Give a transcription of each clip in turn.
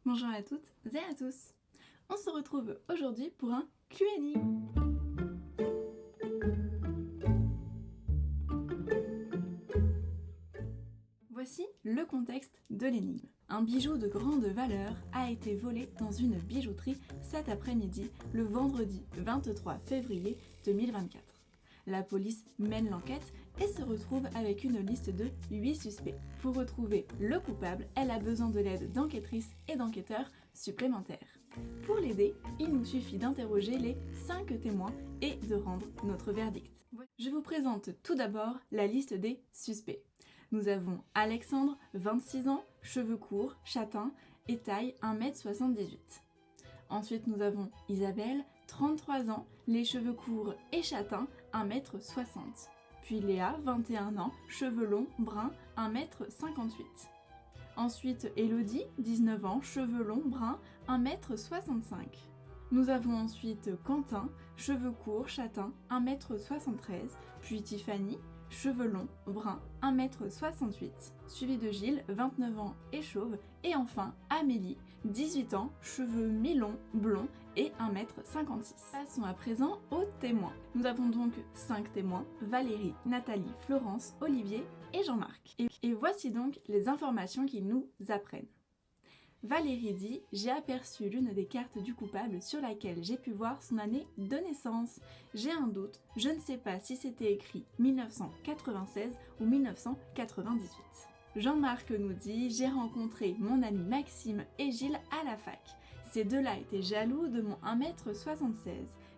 Bonjour à toutes et à tous. On se retrouve aujourd'hui pour un Q&A. Voici le contexte de l'énigme. Un bijou de grande valeur a été volé dans une bijouterie cet après-midi, le vendredi 23 février 2024. La police mène l'enquête et se retrouve avec une liste de 8 suspects. Pour retrouver le coupable, elle a besoin de l'aide d'enquêtrices et d'enquêteurs supplémentaires. Pour l'aider, il nous suffit d'interroger les 5 témoins et de rendre notre verdict. Je vous présente tout d'abord la liste des suspects. Nous avons Alexandre, 26 ans, cheveux courts, châtain et taille 1m78. Ensuite, nous avons Isabelle, 33 ans, les cheveux courts et châtains, 1m60. Puis Léa, 21 ans, cheveux longs, bruns, 1m58. Ensuite, Elodie, 19 ans, cheveux longs, bruns, 1m65. Nous avons ensuite Quentin, cheveux courts, châtain, 1m73. Puis Tiffany, cheveux longs, bruns, 1m68, suivi de Gilles, 29 ans et chauve, et enfin Amélie, 18 ans, cheveux mi-longs, blonds et 1m56. Passons à présent aux témoins. Nous avons donc 5 témoins, Valérie, Nathalie, Florence, Olivier et Jean-Marc. Et voici donc les informations qu'ils nous apprennent. Valérie dit « J'ai aperçu l'une des cartes du coupable sur laquelle j'ai pu voir son année de naissance. J'ai un doute, je ne sais pas si c'était écrit 1996 ou 1998. » Jean-Marc nous dit « J'ai rencontré mon ami Maxime et Gilles à la fac. Ces deux-là étaient jaloux de mon 1m76.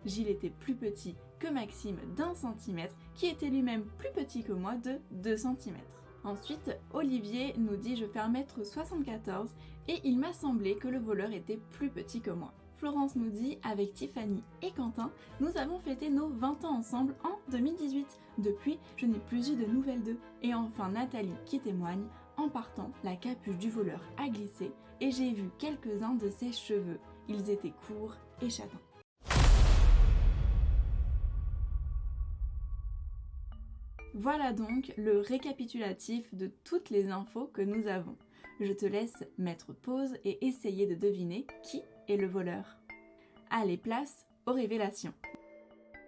Gilles était plus petit que Maxime d'1 cm, qui était lui-même plus petit que moi de 2 cm. » Ensuite, Olivier nous dit « Je fais 1m74 et il m'a semblé que le voleur était plus petit que moi. » Florence nous dit « Avec Tiffany et Quentin, nous avons fêté nos 20 ans ensemble en 2018. Depuis, je n'ai plus eu de nouvelles d'eux. » Et enfin Nathalie qui témoigne « En partant, la capuche du voleur a glissé et j'ai vu quelques-uns de ses cheveux. Ils étaient courts et châtains. » Voilà donc le récapitulatif de toutes les infos que nous avons. Je te laisse mettre pause et essayer de deviner qui est le voleur. Allez, place aux révélations.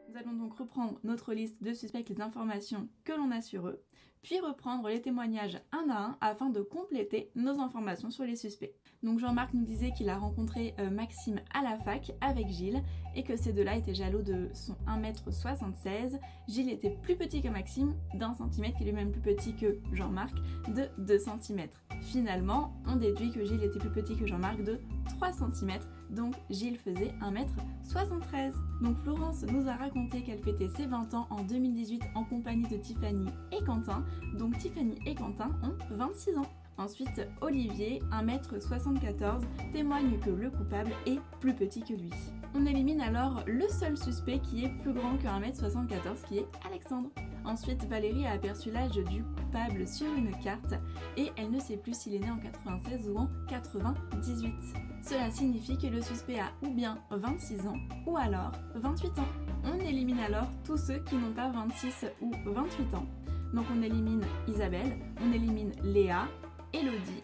Nous allons donc reprendre notre liste de suspects, les informations que l'on a sur eux, puis reprendre les témoignages un à un afin de compléter nos informations sur les suspects. Donc Jean-Marc nous disait qu'il a rencontré Maxime à la fac avec Gilles et que ces deux-là étaient jaloux de son 1m76. Gilles était plus petit que Maxime d'1 cm, qui est lui-même plus petit que Jean-Marc de 2 cm. Finalement, on déduit que Gilles était plus petit que Jean-Marc de 3 cm, donc Gilles faisait 1m73. Donc Florence nous a raconté qu'elle fêtait ses 20 ans en 2018 en compagnie de Tiffany et Quentin, donc Tiffany et Quentin ont 26 ans. Ensuite, Olivier, 1m74, témoigne que le coupable est plus petit que lui. On élimine alors le seul suspect qui est plus grand que 1m74, qui est Alexandre. Ensuite, Valérie a aperçu l'âge du coupable sur une carte et elle ne sait plus s'il est né en 96 ou en 98. Cela signifie que le suspect a ou bien 26 ans ou alors 28 ans. On élimine alors tous ceux qui n'ont pas 26 ou 28 ans. Donc on élimine Isabelle, on élimine Léa, Elodie,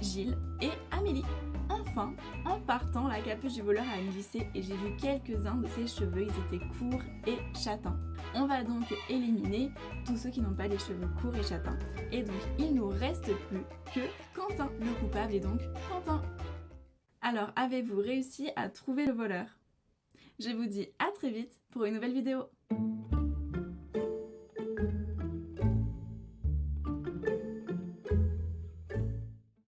Gilles et Amélie. Enfin, en partant, la capuche du voleur a glissé et j'ai vu quelques-uns de ses cheveux, ils étaient courts et châtains. On va donc éliminer tous ceux qui n'ont pas les cheveux courts et châtains. Et donc, il nous reste plus que Quentin. Le coupable est donc Quentin. Alors, avez-vous réussi à trouver le voleur? Je vous dis à très vite pour une nouvelle vidéo.